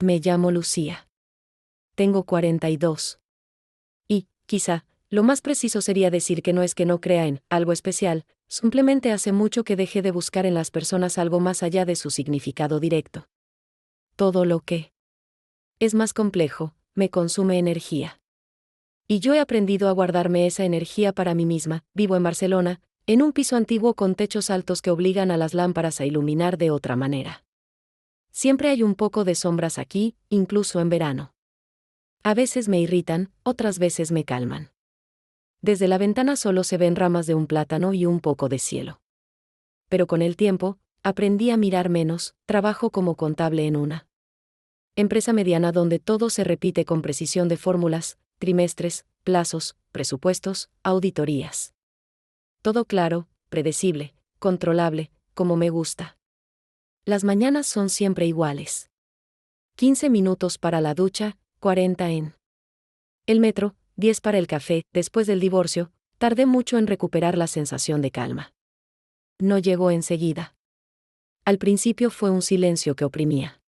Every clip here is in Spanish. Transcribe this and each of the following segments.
Me llamo Lucía. Tengo 42. Y, quizá, lo más preciso sería decir que no es que no crea en algo especial, simplemente hace mucho que dejé de buscar en las personas algo más allá de su significado directo. Todo lo que es más complejo, me consume energía. Y yo he aprendido a guardarme esa energía para mí misma. Vivo en Barcelona, en un piso antiguo con techos altos que obligan a las lámparas a iluminar de otra manera. Siempre hay un poco de sombras aquí, incluso en verano. A veces me irritan, otras veces me calman. Desde la ventana solo se ven ramas de un plátano y un poco de cielo. Pero con el tiempo, aprendí a mirar menos. Trabajo como contable en una empresa mediana donde todo se repite con precisión de fórmulas, trimestres, plazos, presupuestos, auditorías. Todo claro, predecible, controlable, como me gusta. Las mañanas son siempre iguales. 15 minutos para la ducha, 40 en el metro, 10 para el café. Después del divorcio, tardé mucho en recuperar la sensación de calma. No llegó enseguida. Al principio fue un silencio que oprimía.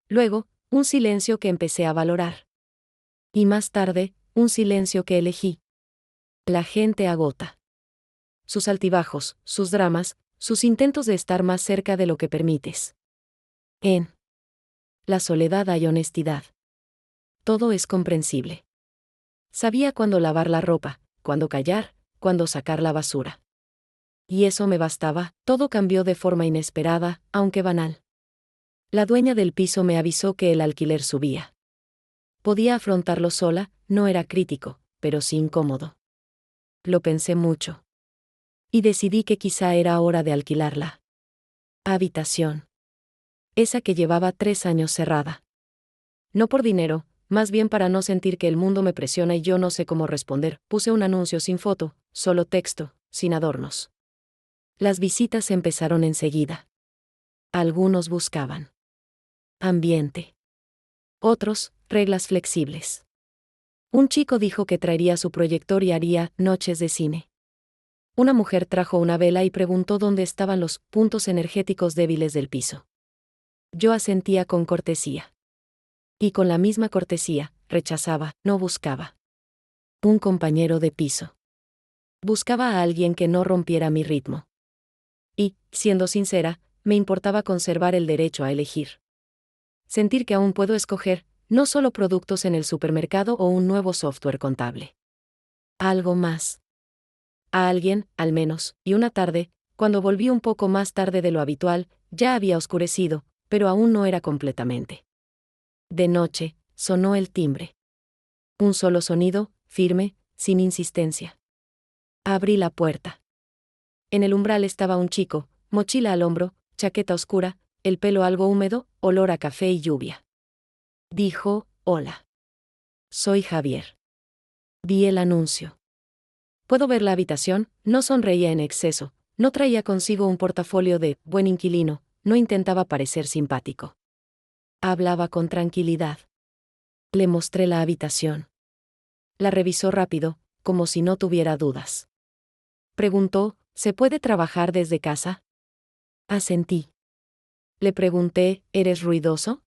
Luego, un silencio que empecé a valorar. Y más tarde, un silencio que elegí. La gente agota. Sus altibajos, sus dramas, sus intentos de estar más cerca de lo que permites. En la soledad hay honestidad. Todo es comprensible. Sabía cuándo lavar la ropa, cuándo callar, cuándo sacar la basura. Y eso me bastaba. Todo cambió de forma inesperada, aunque banal. La dueña del piso me avisó que el alquiler subía. Podía afrontarlo sola, no era crítico, pero sí incómodo. Lo pensé mucho. Y decidí que quizá era hora de alquilar la habitación. Esa que llevaba 3 años cerrada. No por dinero, más bien para no sentir que el mundo me presiona y yo no sé cómo responder. Puse un anuncio sin foto, solo texto, sin adornos. Las visitas empezaron enseguida. Algunos buscaban ambiente. Otros, reglas flexibles. Un chico dijo que traería su proyector y haría noches de cine. Una mujer trajo una vela y preguntó dónde estaban los puntos energéticos débiles del piso. Yo asentía con cortesía. Y con la misma cortesía, rechazaba, no buscaba un compañero de piso. Buscaba a alguien que no rompiera mi ritmo. Y, siendo sincera, me importaba conservar el derecho a elegir. Sentir que aún puedo escoger, no solo productos en el supermercado o un nuevo software contable. Algo más. A alguien, al menos, y una tarde, cuando volví un poco más tarde de lo habitual, ya había oscurecido, pero aún no era completamente. De noche, sonó el timbre. Un solo sonido, firme, sin insistencia. Abrí la puerta. En el umbral estaba un chico, mochila al hombro, chaqueta oscura, el pelo algo húmedo, olor a café y lluvia. Dijo, hola. Soy Javier. Vi el anuncio. ¿Puedo ver la habitación? No sonreía en exceso, no traía consigo un portafolio de buen inquilino, no intentaba parecer simpático. Hablaba con tranquilidad. Le mostré la habitación. La revisó rápido, como si no tuviera dudas. Preguntó, ¿se puede trabajar desde casa? Asentí. Le pregunté, ¿eres ruidoso?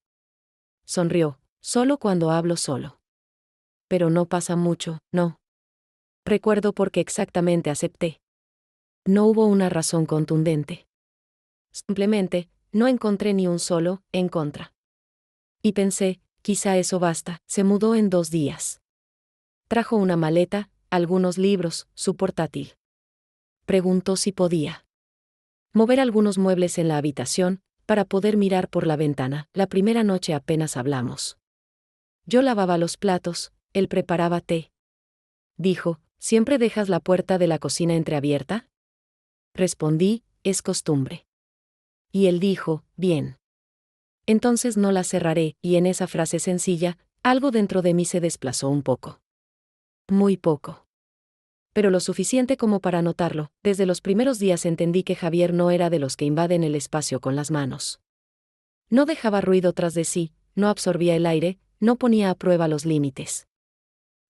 Sonrió, solo cuando hablo solo. Pero no pasa mucho, no. Recuerdo por qué exactamente acepté. No hubo una razón contundente. Simplemente, no encontré ni un solo en contra. Y pensé, quizá eso basta. Se mudó en 2 días. Trajo una maleta, algunos libros, su portátil. Preguntó si podía mover algunos muebles en la habitación, para poder mirar por la ventana. La primera noche apenas hablamos. Yo lavaba los platos, él preparaba té. Dijo, ¿siempre dejas la puerta de la cocina entreabierta? Respondí, es costumbre. Y él dijo, bien. Entonces no la cerraré, y en esa frase sencilla, algo dentro de mí se desplazó un poco. Muy poco. Pero lo suficiente como para notarlo. Desde los primeros días entendí que Javier no era de los que invaden el espacio con las manos. No dejaba ruido tras de sí, no absorbía el aire, no ponía a prueba los límites.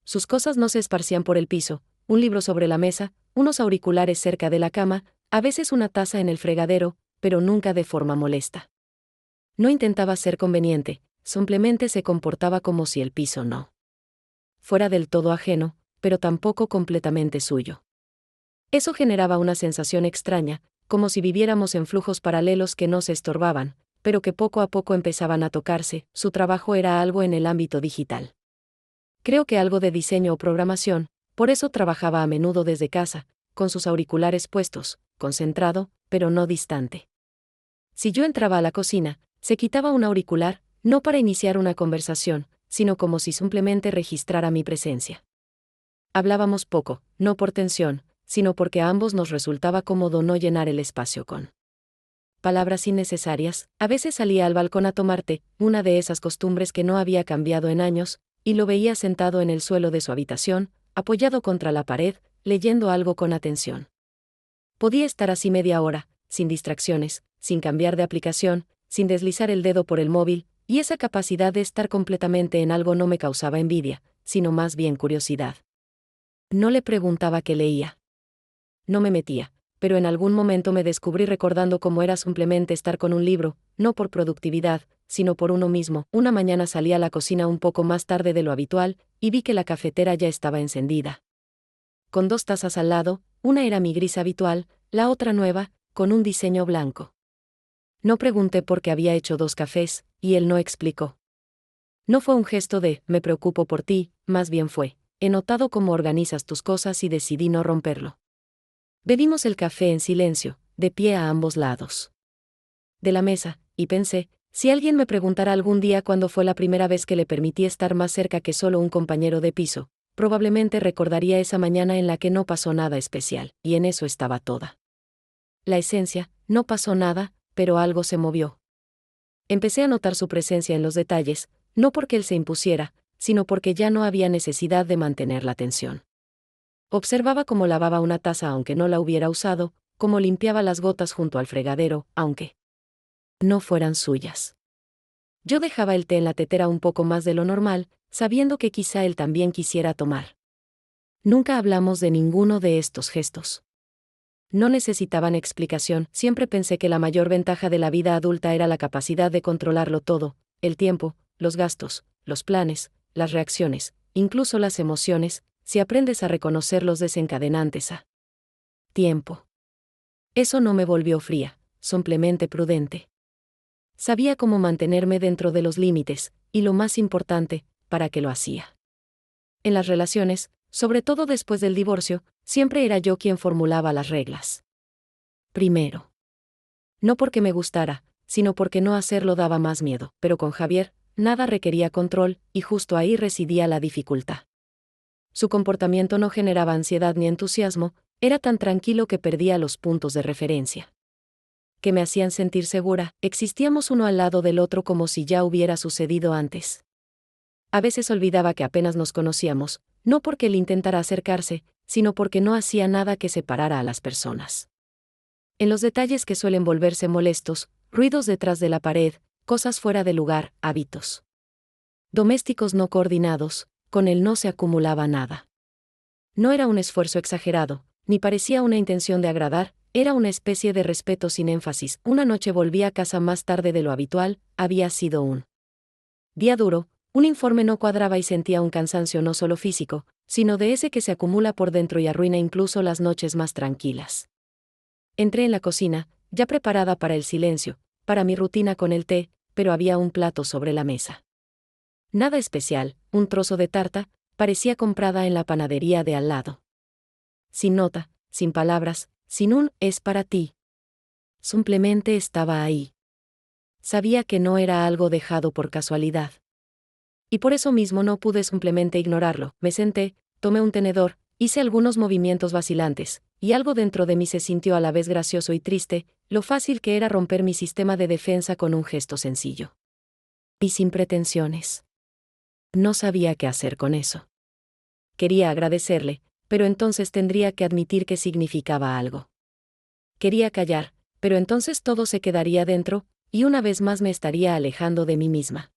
Sus cosas no se esparcían por el piso, un libro sobre la mesa, unos auriculares cerca de la cama, a veces una taza en el fregadero, pero nunca de forma molesta. No intentaba ser conveniente, simplemente se comportaba como si el piso no fuera del todo ajeno, pero tampoco completamente suyo. Eso generaba una sensación extraña, como si viviéramos en flujos paralelos que no se estorbaban, pero que poco a poco empezaban a tocarse. Su trabajo era algo en el ámbito digital. Creo que algo de diseño o programación, por eso trabajaba a menudo desde casa, con sus auriculares puestos, concentrado, pero no distante. Si yo entraba a la cocina, se quitaba un auricular, no para iniciar una conversación, sino como si simplemente registrara mi presencia. Hablábamos poco, no por tensión, sino porque a ambos nos resultaba cómodo no llenar el espacio con palabras innecesarias. A veces salía al balcón a tomar té, una de esas costumbres que no había cambiado en años, y lo veía sentado en el suelo de su habitación, apoyado contra la pared, leyendo algo con atención. Podía estar así media hora, sin distracciones, sin cambiar de aplicación, sin deslizar el dedo por el móvil, y esa capacidad de estar completamente en algo no me causaba envidia, sino más bien curiosidad. No le preguntaba qué leía. No me metía, pero en algún momento me descubrí recordando cómo era simplemente estar con un libro, no por productividad, sino por uno mismo. Una mañana salí a la cocina un poco más tarde de lo habitual, y vi que la cafetera ya estaba encendida. Con 2 tazas al lado, una era mi gris habitual, la otra nueva, con un diseño blanco. No pregunté por qué había hecho 2 cafés, y él no explicó. No fue un gesto de, me preocupo por ti, más bien fue, he notado cómo organizas tus cosas y decidí no romperlo. Bebimos el café en silencio, de pie a ambos lados de la mesa, y pensé, si alguien me preguntara algún día cuándo fue la primera vez que le permití estar más cerca que solo un compañero de piso, probablemente recordaría esa mañana en la que no pasó nada especial, y en eso estaba toda la esencia. No pasó nada, pero algo se movió. Empecé a notar su presencia en los detalles, no porque él se impusiera, sino porque ya no había necesidad de mantener la tensión. Observaba cómo lavaba una taza aunque no la hubiera usado, cómo limpiaba las gotas junto al fregadero, aunque no fueran suyas. Yo dejaba el té en la tetera un poco más de lo normal, sabiendo que quizá él también quisiera tomar. Nunca hablamos de ninguno de estos gestos. No necesitaban explicación. Siempre pensé que la mayor ventaja de la vida adulta era la capacidad de controlarlo todo, el tiempo, los gastos, los planes, las reacciones, incluso las emociones, si aprendes a reconocer los desencadenantes a tiempo. Eso no me volvió fría, simplemente prudente. Sabía cómo mantenerme dentro de los límites, y lo más importante, para qué lo hacía. En las relaciones, sobre todo después del divorcio, siempre era yo quien formulaba las reglas. Primero. No porque me gustara, sino porque no hacerlo daba más miedo, pero con Javier, nada requería control, y justo ahí residía la dificultad. Su comportamiento no generaba ansiedad ni entusiasmo, era tan tranquilo que perdía los puntos de referencia que me hacían sentir segura. Existíamos uno al lado del otro como si ya hubiera sucedido antes. A veces olvidaba que apenas nos conocíamos, no porque él intentara acercarse, sino porque no hacía nada que separara a las personas. En los detalles que suelen volverse molestos, ruidos detrás de la pared, cosas fuera de lugar, hábitos domésticos no coordinados, con él no se acumulaba nada. No era un esfuerzo exagerado, ni parecía una intención de agradar, era una especie de respeto sin énfasis. Una noche volví a casa más tarde de lo habitual, había sido un día duro, un informe no cuadraba y sentía un cansancio no solo físico, sino de ese que se acumula por dentro y arruina incluso las noches más tranquilas. Entré en la cocina, ya preparada para el silencio, para mi rutina con el té, pero había un plato sobre la mesa. Nada especial, un trozo de tarta, parecía comprada en la panadería de al lado. Sin nota, sin palabras, sin un «es para ti». Simplemente estaba ahí. Sabía que no era algo dejado por casualidad. Y por eso mismo no pude simplemente ignorarlo. Me senté, tomé un tenedor, hice algunos movimientos vacilantes, y algo dentro de mí se sintió a la vez gracioso y triste, lo fácil que era romper mi sistema de defensa con un gesto sencillo. Y sin pretensiones. No sabía qué hacer con eso. Quería agradecerle, pero entonces tendría que admitir que significaba algo. Quería callar, pero entonces todo se quedaría dentro, y una vez más me estaría alejando de mí misma.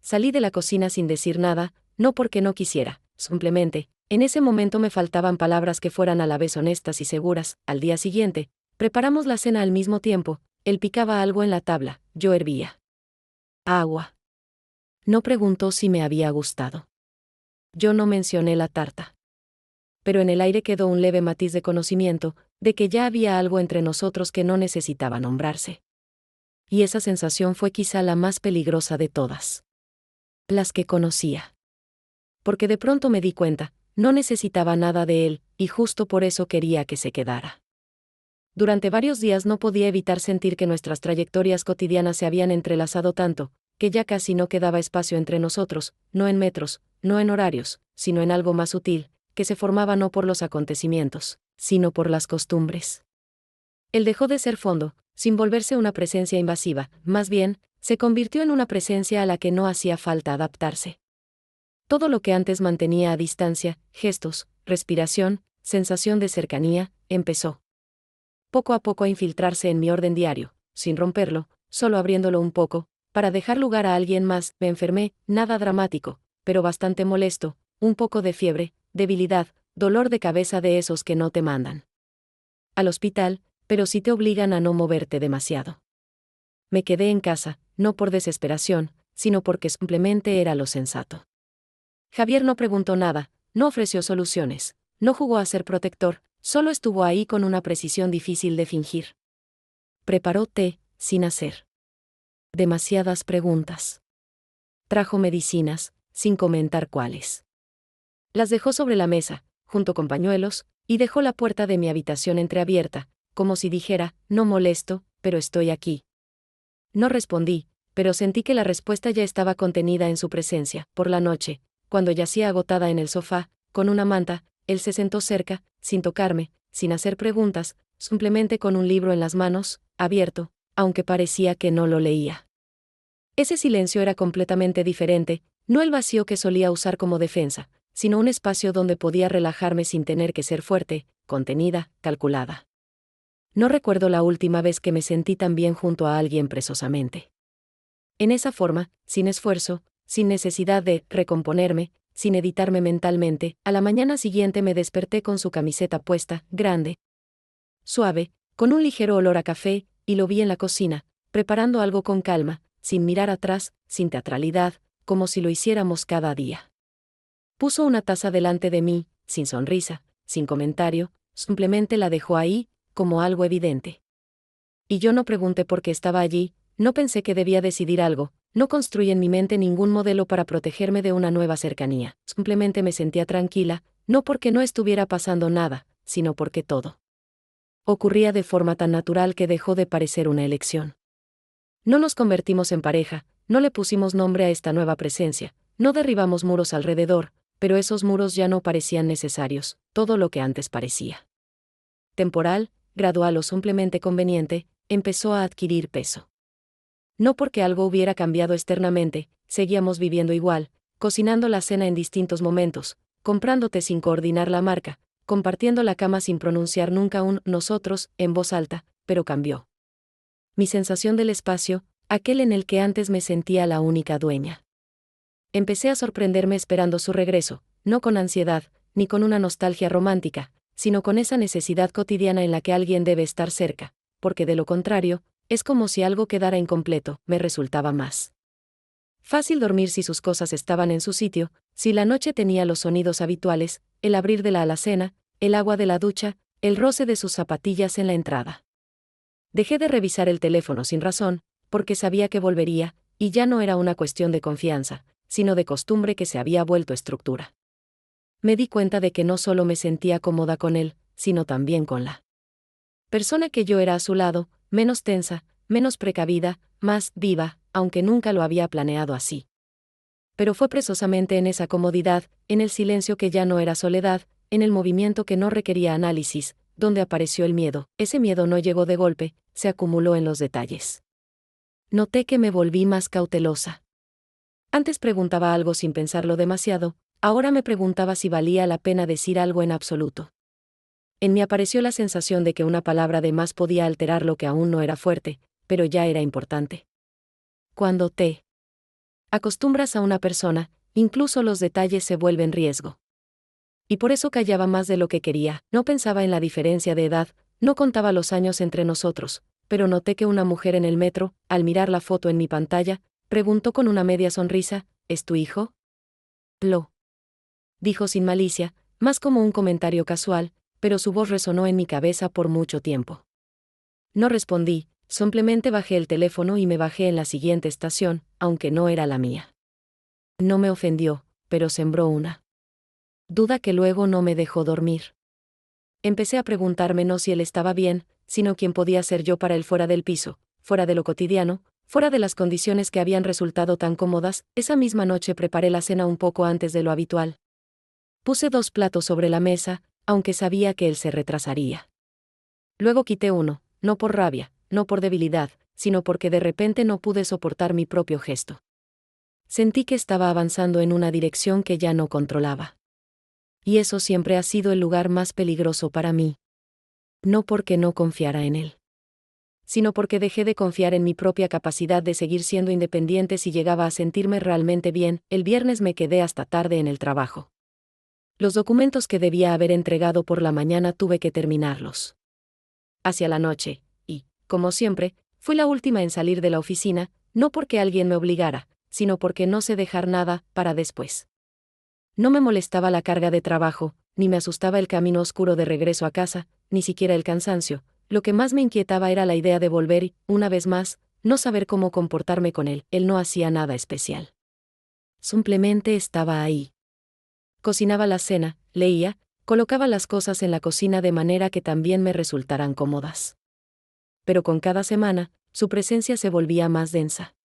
Salí de la cocina sin decir nada, no porque no quisiera, simplemente, en ese momento me faltaban palabras que fueran a la vez honestas y seguras. Al día siguiente, preparamos la cena al mismo tiempo, él picaba algo en la tabla, yo hervía agua. No preguntó si me había gustado. Yo no mencioné la tarta. Pero en el aire quedó un leve matiz de conocimiento, de que ya había algo entre nosotros que no necesitaba nombrarse. Y esa sensación fue quizá la más peligrosa de todas. Las que conocía. Porque de pronto me di cuenta, no necesitaba nada de él, y justo por eso quería que se quedara. Durante varios días no podía evitar sentir que nuestras trayectorias cotidianas se habían entrelazado tanto, que ya casi no quedaba espacio entre nosotros, no en metros, no en horarios, sino en algo más sutil, que se formaba no por los acontecimientos, sino por las costumbres. Él dejó de ser fondo, sin volverse una presencia invasiva, más bien, se convirtió en una presencia a la que no hacía falta adaptarse. Todo lo que antes mantenía a distancia, gestos, respiración, sensación de cercanía, empezó poco a poco a infiltrarse en mi orden diario, sin romperlo, solo abriéndolo un poco, para dejar lugar a alguien más. Me enfermé, nada dramático, pero bastante molesto, un poco de fiebre, debilidad, dolor de cabeza de esos que no te mandan al hospital, pero sí te obligan a no moverte demasiado. Me quedé en casa, no por desesperación, sino porque simplemente era lo sensato. Javier no preguntó nada, no ofreció soluciones, no jugó a ser protector, solo estuvo ahí con una precisión difícil de fingir. Preparó té, sin hacer demasiadas preguntas. Trajo medicinas, sin comentar cuáles. Las dejó sobre la mesa, junto con pañuelos, y dejó la puerta de mi habitación entreabierta, como si dijera, no molesto, pero estoy aquí. No respondí, pero sentí que la respuesta ya estaba contenida en su presencia. Por la noche, cuando yacía agotada en el sofá, con una manta, él se sentó cerca, sin tocarme, sin hacer preguntas, simplemente con un libro en las manos, abierto, aunque parecía que no lo leía. Ese silencio era completamente diferente, no el vacío que solía usar como defensa, sino un espacio donde podía relajarme sin tener que ser fuerte, contenida, calculada. No recuerdo la última vez que me sentí tan bien junto a alguien presosamente. En esa forma, sin esfuerzo, sin necesidad de recomponerme, sin editarme mentalmente, a la mañana siguiente me desperté con su camiseta puesta, grande, suave, con un ligero olor a café, y lo vi en la cocina, preparando algo con calma, sin mirar atrás, sin teatralidad, como si lo hiciéramos cada día. Puso una taza delante de mí, sin sonrisa, sin comentario, simplemente la dejó ahí, como algo evidente. Y yo no pregunté por qué estaba allí, no pensé que debía decidir algo, no construí en mi mente ningún modelo para protegerme de una nueva cercanía, simplemente me sentía tranquila, no porque no estuviera pasando nada, sino porque todo ocurría de forma tan natural que dejó de parecer una elección. No nos convertimos en pareja, no le pusimos nombre a esta nueva presencia, no derribamos muros alrededor, pero esos muros ya no parecían necesarios, todo lo que antes parecía temporal, gradual o simplemente conveniente, empezó a adquirir peso. No porque algo hubiera cambiado externamente, seguíamos viviendo igual, cocinando la cena en distintos momentos, comprándote sin coordinar la marca, compartiendo la cama sin pronunciar nunca un nosotros en voz alta, pero cambió. Mi sensación del espacio, aquel en el que antes me sentía la única dueña. Empecé a sorprenderme esperando su regreso, no con ansiedad, ni con una nostalgia romántica, sino con esa necesidad cotidiana en la que alguien debe estar cerca, porque de lo contrario, es como si algo quedara incompleto. Me resultaba más fácil dormir si sus cosas estaban en su sitio, si la noche tenía los sonidos habituales, el abrir de la alacena, el agua de la ducha, el roce de sus zapatillas en la entrada. Dejé de revisar el teléfono sin razón, porque sabía que volvería, y ya no era una cuestión de confianza, sino de costumbre que se había vuelto estructura. Me di cuenta de que no solo me sentía cómoda con él, sino también con la persona que yo era a su lado, menos tensa, menos precavida, más viva, aunque nunca lo había planeado así. Pero fue precisamente en esa comodidad, en el silencio que ya no era soledad, en el movimiento que no requería análisis, donde apareció el miedo. Ese miedo no llegó de golpe, se acumuló en los detalles. Noté que me volví más cautelosa. Antes preguntaba algo sin pensarlo demasiado, ahora me preguntaba si valía la pena decir algo en absoluto. En mí apareció la sensación de que una palabra de más podía alterar lo que aún no era fuerte, pero ya era importante. Cuando te acostumbras a una persona, incluso los detalles se vuelven riesgo. Y por eso callaba más de lo que quería, no pensaba en la diferencia de edad, no contaba los años entre nosotros, pero noté que una mujer en el metro, al mirar la foto en mi pantalla, preguntó con una media sonrisa, ¿es tu hijo? Lo dijo sin malicia, más como un comentario casual, pero su voz resonó en mi cabeza por mucho tiempo. No respondí, simplemente bajé el teléfono y me bajé en la siguiente estación, aunque no era la mía. No me ofendió, pero sembró una duda que luego no me dejó dormir. Empecé a preguntarme no si él estaba bien, sino quién podía ser yo para él fuera del piso, fuera de lo cotidiano, fuera de las condiciones que habían resultado tan cómodas. Esa misma noche preparé la cena un poco antes de lo habitual. Puse 2 platos sobre la mesa, aunque sabía que él se retrasaría. Luego quité uno, no por rabia, no por debilidad, sino porque de repente no pude soportar mi propio gesto. Sentí que estaba avanzando en una dirección que ya no controlaba. Y eso siempre ha sido el lugar más peligroso para mí. No porque no confiara en él, sino porque dejé de confiar en mi propia capacidad de seguir siendo independiente si llegaba a sentirme realmente bien. El viernes me quedé hasta tarde en el trabajo. Los documentos que debía haber entregado por la mañana tuve que terminarlos hacia la noche, y, como siempre, fui la última en salir de la oficina, no porque alguien me obligara, sino porque no sé dejar nada para después. No me molestaba la carga de trabajo, ni me asustaba el camino oscuro de regreso a casa, ni siquiera el cansancio. Lo que más me inquietaba era la idea de volver y, una vez más, no saber cómo comportarme con él. Él no hacía nada especial. Simplemente estaba ahí. Cocinaba la cena, leía, colocaba las cosas en la cocina de manera que también me resultaran cómodas. Pero con cada semana, su presencia se volvía más densa.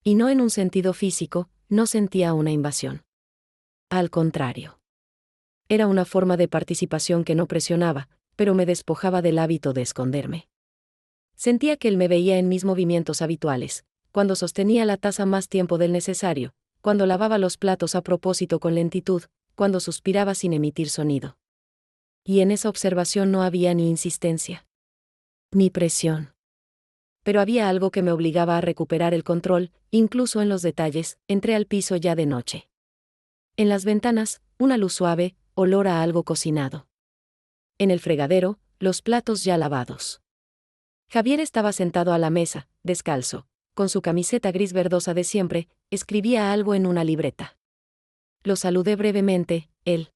Y no en un sentido físico, no sentía una invasión. Al contrario. Era una forma de participación que no presionaba, pero me despojaba del hábito de esconderme. Sentía que él me veía en mis movimientos habituales, cuando sostenía la taza más tiempo del necesario, cuando lavaba los platos a propósito con lentitud, cuando suspiraba sin emitir sonido. Y en esa observación no había ni insistencia, ni presión. Pero había algo que me obligaba a recuperar el control, incluso en los detalles. Entré al piso ya de noche. En las ventanas, una luz suave, olor a algo cocinado. En el fregadero, los platos ya lavados. Javier estaba sentado a la mesa, descalzo, con su camiseta gris verdosa de siempre, escribía algo en una libreta. Lo saludé brevemente. Él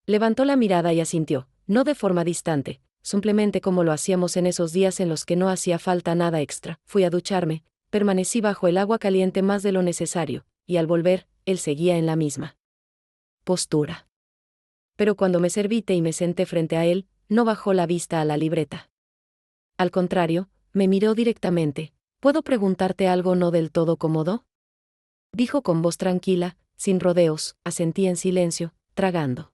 levantó la mirada y asintió, no de forma distante, simplemente como lo hacíamos en esos días en los que no hacía falta nada extra. Fui a ducharme, permanecí bajo el agua caliente más de lo necesario, y al volver, él seguía en la misma postura. Pero cuando me serví té y me senté frente a él, no bajó la vista a la libreta. Al contrario, me miró directamente. ¿Puedo preguntarte algo no del todo cómodo? Dijo con voz tranquila, sin rodeos. Asentí en silencio, tragando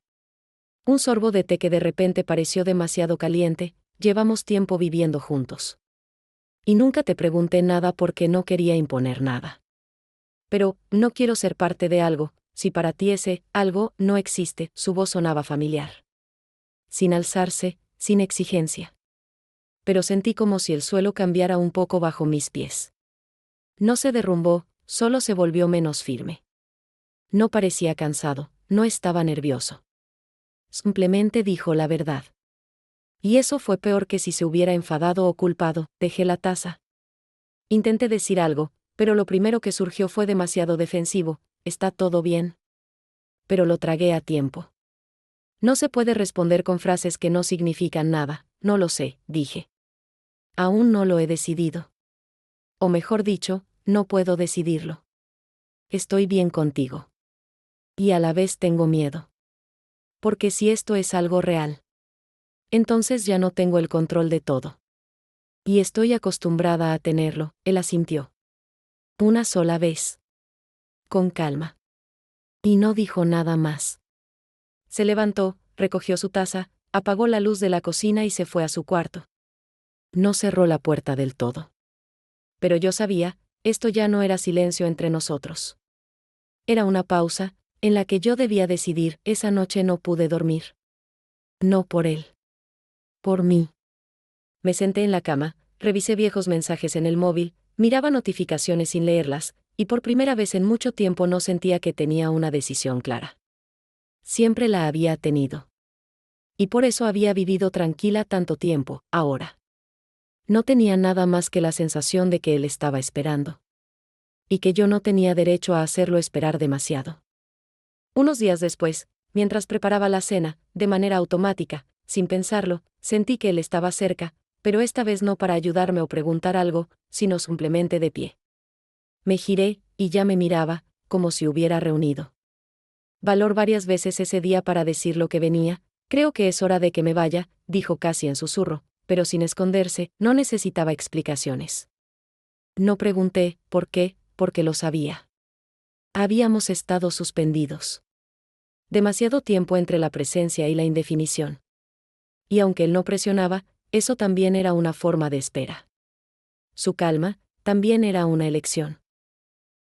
un sorbo de té que de repente pareció demasiado caliente. Llevamos tiempo viviendo juntos. Y nunca te pregunté nada porque no quería imponer nada. Pero, no quiero ser parte de algo, si para ti ese algo no existe. Su voz sonaba familiar. Sin alzarse, sin exigencia. Pero sentí como si el suelo cambiara un poco bajo mis pies. No se derrumbó, solo se volvió menos firme. No parecía cansado, no estaba nervioso. Simplemente dijo la verdad. Y eso fue peor que si se hubiera enfadado o culpado. Dejé la taza. Intenté decir algo, pero lo primero que surgió fue demasiado defensivo. ¿Está todo bien? Pero lo tragué a tiempo. No se puede responder con frases que no significan nada. No lo sé, dije. Aún no lo he decidido. O mejor dicho, no puedo decidirlo. Estoy bien contigo. Y a la vez tengo miedo. Porque si esto es algo real, entonces ya no tengo el control de todo. Y estoy acostumbrada a tenerlo. Él asintió. Una sola vez. Con calma. Y no dijo nada más. Se levantó, recogió su taza, apagó la luz de la cocina y se fue a su cuarto. No cerró la puerta del todo. Pero yo sabía, esto ya no era silencio entre nosotros. Era una pausa, en la que yo debía decidir. Esa noche no pude dormir. No por él. Por mí. Me senté en la cama, revisé viejos mensajes en el móvil, miraba notificaciones sin leerlas, y por primera vez en mucho tiempo no sentía que tenía una decisión clara. Siempre la había tenido. Y por eso había vivido tranquila tanto tiempo. Ahora no tenía nada más que la sensación de que él estaba esperando. y que yo no tenía derecho a hacerlo esperar demasiado. Unos días después, mientras preparaba la cena, de manera automática, sin pensarlo, sentí que él estaba cerca, pero esta vez no para ayudarme o preguntar algo, sino simplemente de pie. Me giré, y ya me miraba, como si hubiera reunido valor varias veces ese día para decir lo que venía. Creo que es hora de que me vaya, dijo casi en susurro, pero sin esconderse, no necesitaba explicaciones. No pregunté, ¿por qué? Porque lo sabía. Habíamos estado suspendidos. Demasiado tiempo entre la presencia y la indefinición. Y aunque él no presionaba, eso también era una forma de espera. Su calma, también era una elección.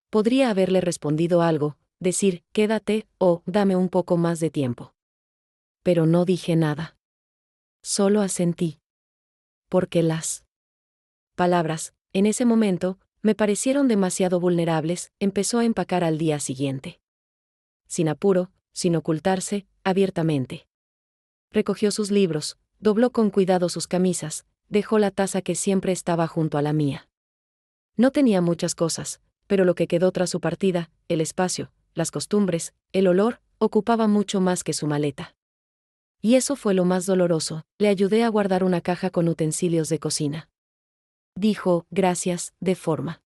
Podría haberle respondido algo, decir, quédate, o dame un poco más de tiempo. Pero no dije nada. Solo asentí. Porque las palabras, en ese momento, me parecieron demasiado vulnerables. Empezó a empacar al día siguiente. Sin apuro, sin ocultarse, abiertamente. Recogió sus libros, dobló con cuidado sus camisas, dejó la taza que siempre estaba junto a la mía. No tenía muchas cosas, pero lo que quedó tras su partida, el espacio, las costumbres, el olor, ocupaba mucho más que su maleta. Y eso fue lo más doloroso. Le ayudé a guardar una caja con utensilios de cocina. Dijo, gracias, de forma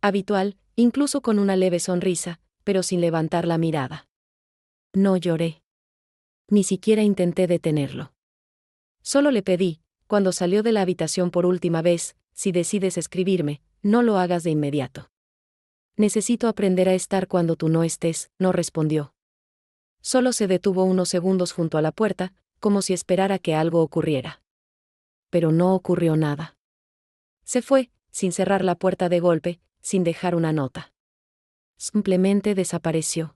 habitual, incluso con una leve sonrisa, pero sin levantar la mirada. No lloré. Ni siquiera intenté detenerlo. Solo le pedí, cuando salió de la habitación por última vez, si decides escribirme, no lo hagas de inmediato. Necesito aprender a estar cuando tú no estés, no respondió. Solo se detuvo unos segundos junto a la puerta, como si esperara que algo ocurriera. Pero no ocurrió nada. Se fue, sin cerrar la puerta de golpe, sin dejar una nota. Simplemente desapareció.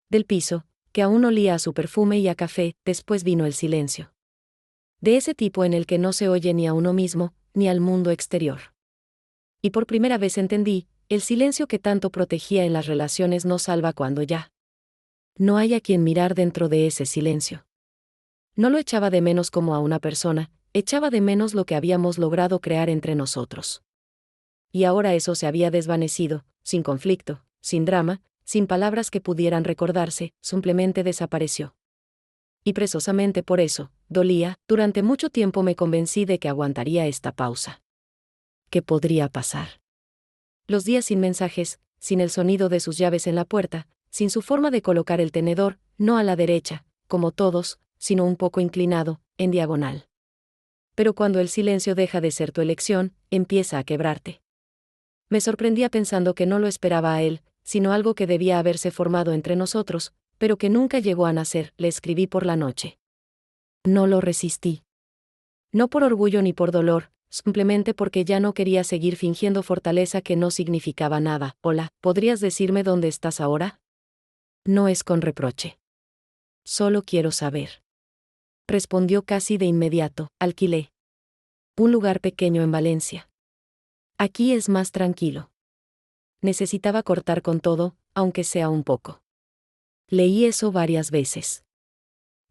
Del piso, que aún olía a su perfume y a café, después vino el silencio. De ese tipo en el que no se oye ni a uno mismo, ni al mundo exterior. Y por primera vez entendí, el silencio que tanto protegía en las relaciones no salva cuando ya no hay a quien mirar dentro de ese silencio. No lo echaba de menos como a una persona, echaba de menos lo que habíamos logrado crear entre nosotros. Y ahora eso se había desvanecido, sin conflicto, sin drama, sin palabras que pudieran recordarse, simplemente desapareció. Y precisamente por eso, dolía, durante mucho tiempo me convencí de que aguantaría esta pausa. ¿Qué podría pasar? Los días sin mensajes, sin el sonido de sus llaves en la puerta, sin su forma de colocar el tenedor, no a la derecha, como todos, sino un poco inclinado, en diagonal. Pero cuando el silencio deja de ser tu elección, empieza a quebrarte. Me sorprendía pensando que no lo esperaba a él, sino algo que debía haberse formado entre nosotros, pero que nunca llegó a nacer. Le escribí por la noche. No lo resistí. No por orgullo ni por dolor, simplemente porque ya no quería seguir fingiendo fortaleza que no significaba nada. Hola, ¿podrías decirme dónde estás ahora? No es con reproche. Solo quiero saber. Respondió casi de inmediato, alquilé un lugar pequeño en Valencia. Aquí es más tranquilo. Necesitaba cortar con todo, aunque sea un poco. Leí eso varias veces.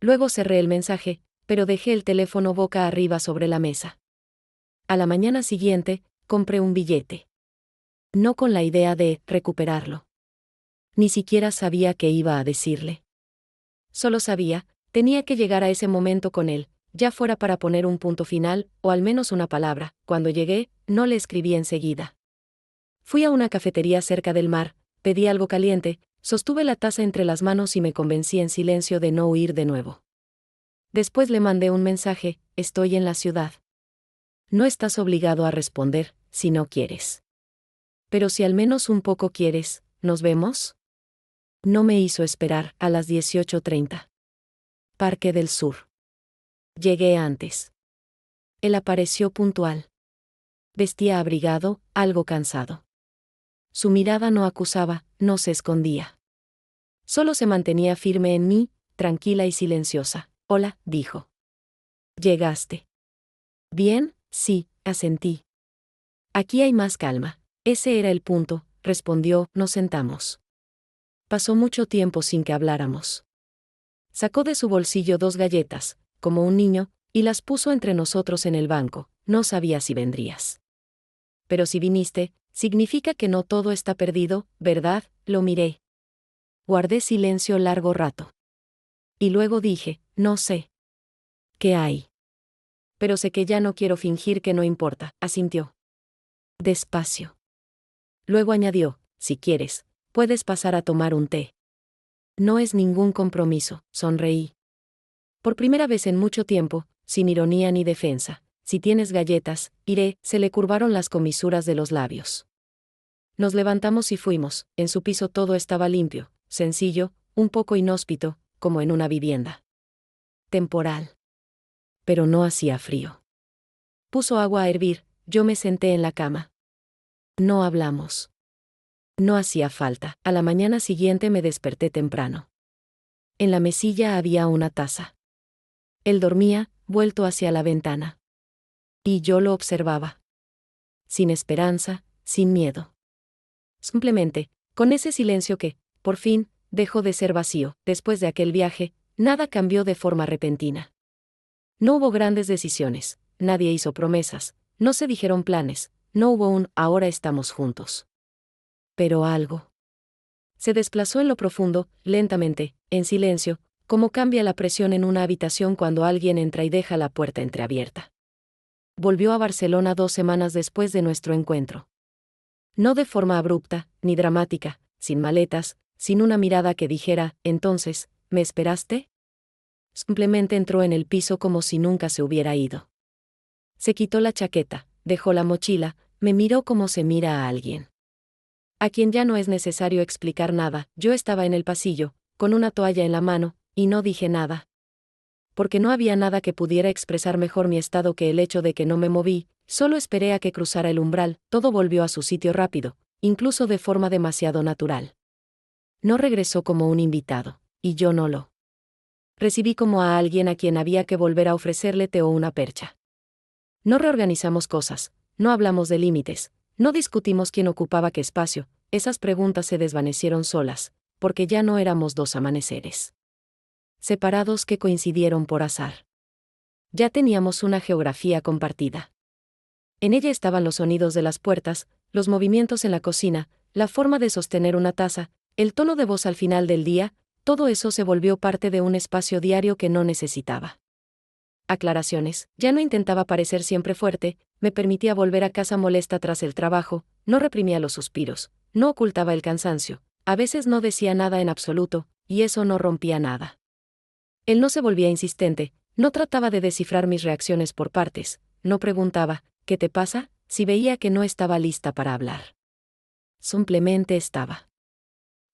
Luego cerré el mensaje, pero dejé el teléfono boca arriba sobre la mesa. A la mañana siguiente, compré un billete. No con la idea de recuperarlo. Ni siquiera sabía qué iba a decirle. Solo sabía, tenía que llegar a ese momento con él, ya fuera para poner un punto final, o al menos una palabra. Cuando llegué, no le escribí enseguida. Fui a una cafetería cerca del mar, pedí algo caliente, sostuve la taza entre las manos y me convencí en silencio de no huir de nuevo. Después le mandé un mensaje, estoy en la ciudad. No estás obligado a responder, si no quieres. Pero si al menos un poco quieres, ¿nos vemos? No me hizo esperar, a las 18:30. Parque del Sur. Llegué antes. Él apareció puntual. Vestía abrigado, algo cansado. Su mirada no acusaba, no se escondía. Solo se mantenía firme en mí, tranquila y silenciosa. Hola, dijo. ¿Llegaste? Bien, sí, asentí. Aquí hay más calma. Ese era el punto, respondió. Nos sentamos. Pasó mucho tiempo sin que habláramos. Sacó de su bolsillo 2 galletas, como un niño, y las puso entre nosotros en el banco. No sabía si vendrías. Pero si viniste, Significa que no todo está perdido, ¿verdad? Lo miré. Guardé silencio largo rato. Y luego dije, no sé. ¿Qué hay? Pero sé que ya no quiero fingir que no importa, asintió. Despacio. Luego añadió, si quieres, puedes pasar a tomar un té. No es ningún compromiso, sonreí. Por primera vez en mucho tiempo, sin ironía ni defensa. Si tienes galletas, iré, se le curvaron las comisuras de los labios. Nos levantamos y fuimos, en su piso todo estaba limpio, sencillo, un poco inhóspito, como en una vivienda. Temporal. Pero no hacía frío. Puso agua a hervir, yo me senté en la cama. No hablamos. No hacía falta, a la mañana siguiente me desperté temprano. En la mesilla había una taza. Él dormía, vuelto hacia la ventana. Y yo lo observaba. Sin esperanza, sin miedo. Simplemente, con ese silencio que, por fin, dejó de ser vacío. Después de aquel viaje, nada cambió de forma repentina. No hubo grandes decisiones, nadie hizo promesas, no se dijeron planes, no hubo un ahora estamos juntos. Pero algo se desplazó en lo profundo, lentamente, en silencio, como cambia la presión en una habitación cuando alguien entra y deja la puerta entreabierta. Volvió a Barcelona 2 semanas después de nuestro encuentro. No de forma abrupta, ni dramática, sin maletas, sin una mirada que dijera, entonces, ¿me esperaste? Simplemente entró en el piso como si nunca se hubiera ido. Se quitó la chaqueta, dejó la mochila, me miró como se mira a alguien a quien ya no es necesario explicar nada. Yo estaba en el pasillo, con una toalla en la mano, y no dije nada. Porque no había nada que pudiera expresar mejor mi estado que el hecho de que no me moví, solo esperé a que cruzara el umbral, todo volvió a su sitio rápido, incluso de forma demasiado natural. No regresó como un invitado, y yo no lo recibí como a alguien a quien había que volver a ofrecerle té o una percha. No reorganizamos cosas, no hablamos de límites, no discutimos quién ocupaba qué espacio, esas preguntas se desvanecieron solas, porque ya no éramos 2 amaneceres separados que coincidieron por azar. Ya teníamos una geografía compartida. En ella estaban los sonidos de las puertas, los movimientos en la cocina, la forma de sostener una taza, el tono de voz al final del día, todo eso se volvió parte de un espacio diario que no necesitaba aclaraciones. Ya no intentaba parecer siempre fuerte, me permitía volver a casa molesta tras el trabajo, no reprimía los suspiros, no ocultaba el cansancio, a veces no decía nada en absoluto, y eso no rompía nada. Él no se volvía insistente, no trataba de descifrar mis reacciones por partes, no preguntaba, ¿qué te pasa?, si veía que no estaba lista para hablar. Simplemente estaba.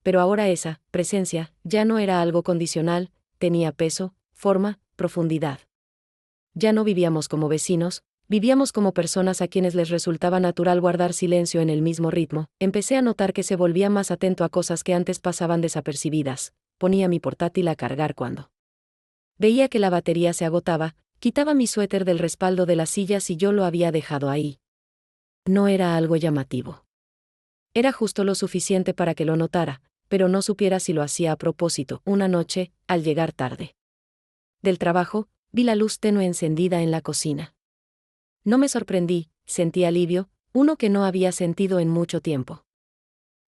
Pero ahora esa presencia ya no era algo condicional, tenía peso, forma, profundidad. Ya no vivíamos como vecinos, vivíamos como personas a quienes les resultaba natural guardar silencio en el mismo ritmo. Empecé a notar que se volvía más atento a cosas que antes pasaban desapercibidas. Ponía mi portátil a cargar cuando veía que la batería se agotaba, quitaba mi suéter del respaldo de las sillas y yo lo había dejado ahí. No era algo llamativo. Era justo lo suficiente para que lo notara, pero no supiera si lo hacía a propósito. Una noche, al llegar tarde del trabajo, vi la luz tenue encendida en la cocina. No me sorprendí, sentí alivio, uno que no había sentido en mucho tiempo.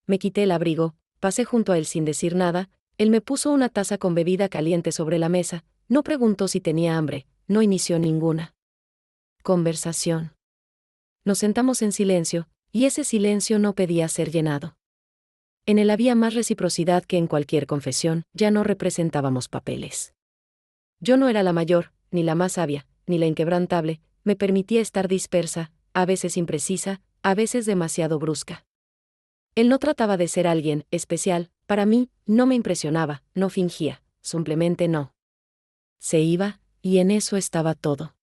Me quité el abrigo, pasé junto a él sin decir nada, él me puso una taza con bebida caliente sobre la mesa, no preguntó si tenía hambre, no inició ninguna conversación. Nos sentamos en silencio, y ese silencio no pedía ser llenado. En él había más reciprocidad que en cualquier confesión, ya no representábamos papeles. Yo no era la mayor, ni la más sabia, ni la inquebrantable, me permitía estar dispersa, a veces imprecisa, a veces demasiado brusca. Él no trataba de ser alguien especial, para mí, no me impresionaba, no fingía, simplemente no. Se iba, y en eso estaba todo.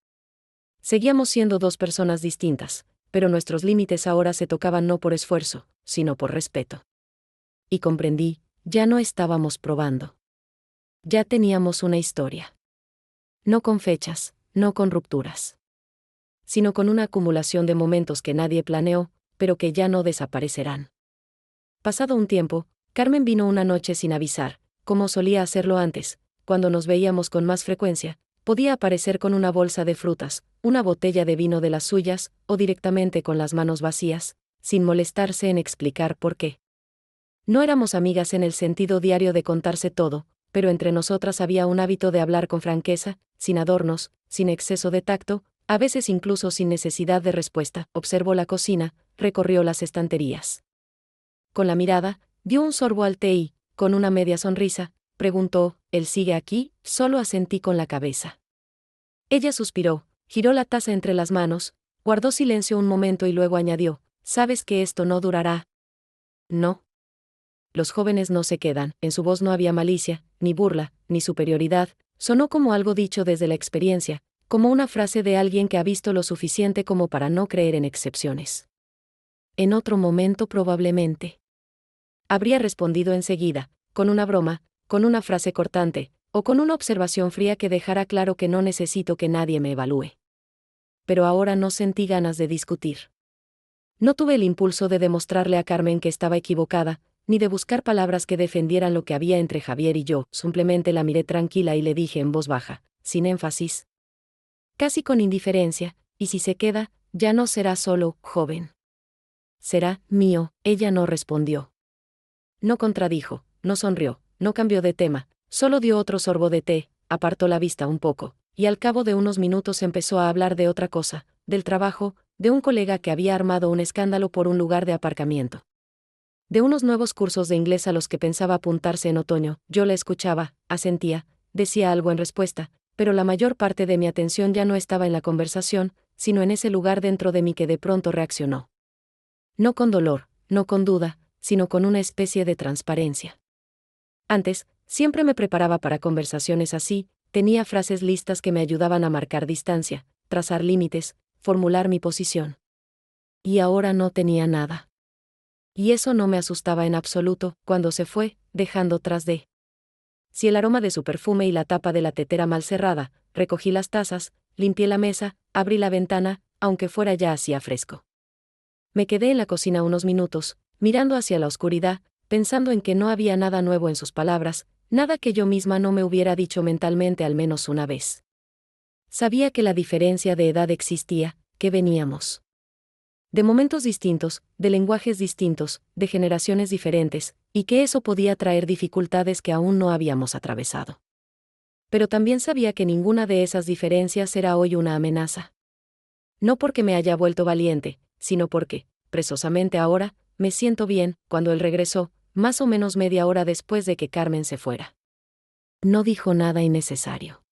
Seguíamos siendo 2 personas distintas, pero nuestros límites ahora se tocaban no por esfuerzo, sino por respeto. Y comprendí, ya no estábamos probando. Ya teníamos una historia. No con fechas, no con rupturas, sino con una acumulación de momentos que nadie planeó, pero que ya no desaparecerán. Pasado un tiempo, Carmen vino una noche sin avisar, como solía hacerlo antes, cuando nos veíamos con más frecuencia, podía aparecer con una bolsa de frutas, una botella de vino de las suyas, o directamente con las manos vacías, sin molestarse en explicar por qué. No éramos amigas en el sentido diario de contarse todo, pero entre nosotras había un hábito de hablar con franqueza, sin adornos, sin exceso de tacto, a veces incluso sin necesidad de respuesta. Observó la cocina, recorrió las estanterías. Con la mirada, dio un sorbo al té y, con una media sonrisa, preguntó, ¿él sigue aquí? Solo asentí con la cabeza. Ella suspiró, giró la taza entre las manos, guardó silencio un momento y luego añadió, ¿sabes que esto no durará? No. Los jóvenes no se quedan. En su voz no había malicia, ni burla, ni superioridad, sonó como algo dicho desde la experiencia, como una frase de alguien que ha visto lo suficiente como para no creer en excepciones. En otro momento probablemente habría respondido enseguida, con una broma, con una frase cortante, o con una observación fría que dejara claro que no necesito que nadie me evalúe. Pero ahora no sentí ganas de discutir. No tuve el impulso de demostrarle a Carmen que estaba equivocada, ni de buscar palabras que defendieran lo que había entre Javier y yo. Simplemente la miré tranquila y le dije en voz baja, sin énfasis, casi con indiferencia, y si se queda, ya no será solo joven. Será mío. Ella no respondió. No contradijo, no sonrió, no cambió de tema, solo dio otro sorbo de té, apartó la vista un poco, y al cabo de unos minutos empezó a hablar de otra cosa, del trabajo, de un colega que había armado un escándalo por un lugar de aparcamiento, de unos nuevos cursos de inglés a los que pensaba apuntarse en otoño. Yo la escuchaba, asentía, decía algo en respuesta, pero la mayor parte de mi atención ya no estaba en la conversación, sino en ese lugar dentro de mí que de pronto reaccionó. No con dolor, no con duda, sino con una especie de transparencia. Antes, siempre me preparaba para conversaciones así, tenía frases listas que me ayudaban a marcar distancia, trazar límites, formular mi posición. Y ahora no tenía nada. Y eso no me asustaba en absoluto. Cuando se fue, dejando tras de sí el aroma de su perfume y la tapa de la tetera mal cerrada, recogí las tazas, limpié la mesa, abrí la ventana, aunque fuera ya hacía fresco. Me quedé en la cocina unos minutos, mirando hacia la oscuridad, pensando en que no había nada nuevo en sus palabras, nada que yo misma no me hubiera dicho mentalmente al menos una vez. Sabía que la diferencia de edad existía, que veníamos de momentos distintos, de lenguajes distintos, de generaciones diferentes, y que eso podía traer dificultades que aún no habíamos atravesado. Pero también sabía que ninguna de esas diferencias era hoy una amenaza. No porque me haya vuelto valiente, sino porque, precisamente ahora, me siento bien. Cuando él regresó, más o menos media hora después de que Carmen se fuera. No dijo nada innecesario.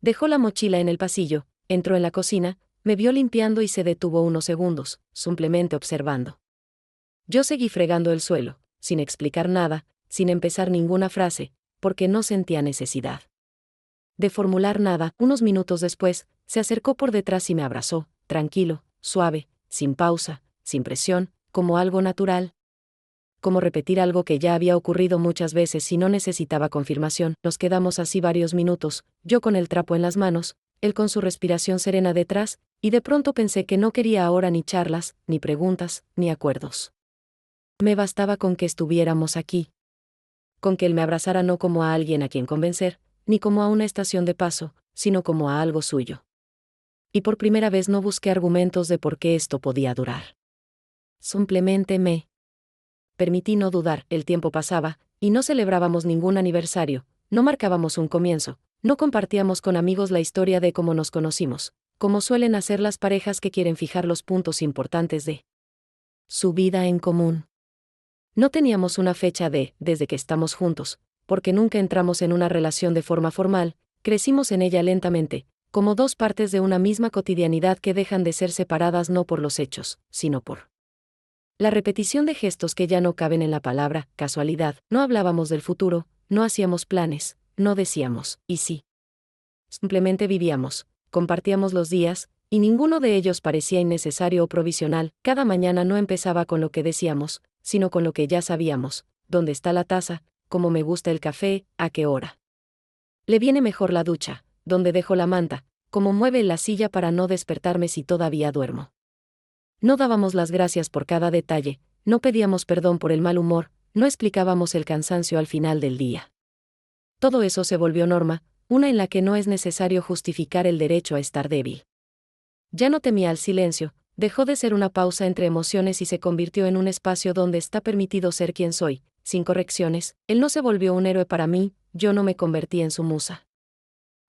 Dejó la mochila en el pasillo, entró en la cocina, me vio limpiando y se detuvo unos segundos, simplemente observando. Yo seguí fregando el suelo, sin explicar nada, sin empezar ninguna frase, porque no sentía necesidad de formular nada. Unos minutos después, se acercó por detrás y me abrazó, tranquilo, suave, sin pausa, sin presión, como algo natural. Como repetir algo que ya había ocurrido muchas veces y no necesitaba confirmación. Nos quedamos así varios minutos, yo con el trapo en las manos, él con su respiración serena detrás, y de pronto pensé que no quería ahora ni charlas, ni preguntas, ni acuerdos. Me bastaba con que estuviéramos aquí. Con que él me abrazara no como a alguien a quien convencer, ni como a una estación de paso, sino como a algo suyo. Y por primera vez no busqué argumentos de por qué esto podía durar. Simplemente me permití no dudar. El tiempo pasaba, y no celebrábamos ningún aniversario, no marcábamos un comienzo, no compartíamos con amigos la historia de cómo nos conocimos, como suelen hacer las parejas que quieren fijar los puntos importantes de su vida en común. No teníamos una fecha desde que estamos juntos, porque nunca entramos en una relación de forma formal, crecimos en ella lentamente, como dos partes de una misma cotidianidad que dejan de ser separadas no por los hechos, sino por la repetición de gestos que ya no caben en la palabra casualidad. No hablábamos del futuro, no hacíamos planes, no decíamos, ¿y sí? Simplemente vivíamos, compartíamos los días, y ninguno de ellos parecía innecesario o provisional. Cada mañana no empezaba con lo que decíamos, sino con lo que ya sabíamos: dónde está la taza, cómo me gusta el café, a qué hora le viene mejor la ducha, dónde dejo la manta, cómo mueve la silla para no despertarme si todavía duermo. No dábamos las gracias por cada detalle, no pedíamos perdón por el mal humor, no explicábamos el cansancio al final del día. Todo eso se volvió norma, una en la que no es necesario justificar el derecho a estar débil. Ya no temía al silencio, Dejó de ser una pausa entre emociones y se convirtió en un espacio donde está permitido ser quien soy, sin correcciones. Él no se volvió un héroe para mí, yo no me convertí en su musa.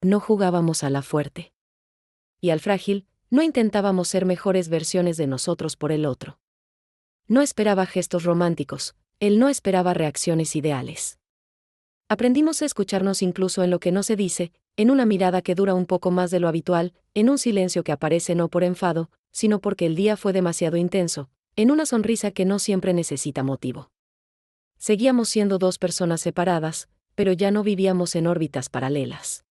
No jugábamos a la fuerte y al frágil, no intentábamos ser mejores versiones de nosotros por el otro. No esperaba gestos románticos, él no esperaba reacciones ideales. Aprendimos a escucharnos incluso en lo que no se dice, en una mirada que dura un poco más de lo habitual, en un silencio que aparece no por enfado, sino porque el día fue demasiado intenso, en una sonrisa que no siempre necesita motivo. Seguíamos siendo dos personas separadas, pero ya no vivíamos en órbitas paralelas.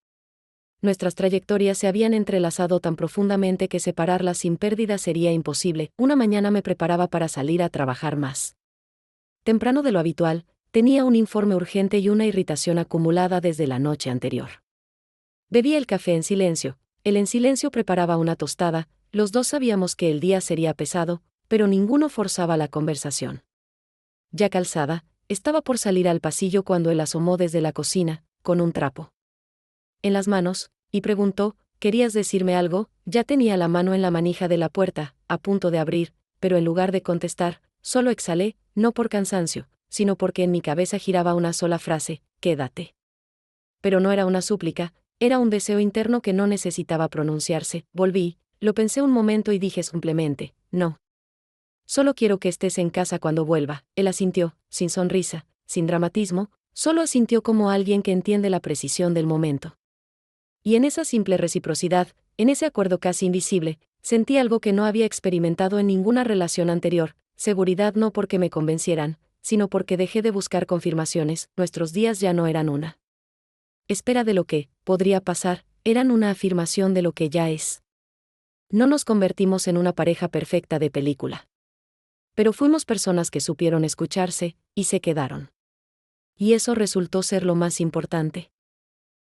Nuestras trayectorias se habían entrelazado tan profundamente que separarlas sin pérdida sería imposible. Una mañana me preparaba para salir a trabajar más temprano de lo habitual, tenía un informe urgente y una irritación acumulada desde la noche anterior. Bebía el café en silencio, él en silencio preparaba una tostada, los dos sabíamos que el día sería pesado, pero ninguno forzaba la conversación. Ya calzada, estaba por salir al pasillo cuando él asomó desde la cocina, con un trapo en las manos, y preguntó, ¿querías decirme algo? Ya tenía la mano en la manija de la puerta, a punto de abrir, pero en lugar de contestar, solo exhalé, no por cansancio, sino porque en mi cabeza giraba una sola frase, quédate. Pero no era una súplica, era un deseo interno que no necesitaba pronunciarse. Volví, lo pensé un momento y dije simplemente, no. Solo quiero que estés en casa cuando vuelva. Él asintió, sin sonrisa, sin dramatismo, solo asintió como alguien que entiende la precisión del momento. Y en esa simple reciprocidad, en ese acuerdo casi invisible, sentí algo que no había experimentado en ninguna relación anterior, seguridad no porque me convencieran, sino porque dejé de buscar confirmaciones. Nuestros días ya no eran una espera de lo que podría pasar, eran una afirmación de lo que ya es. No nos convertimos en una pareja perfecta de película. Pero fuimos personas que supieron escucharse, y se quedaron. Y eso resultó ser lo más importante.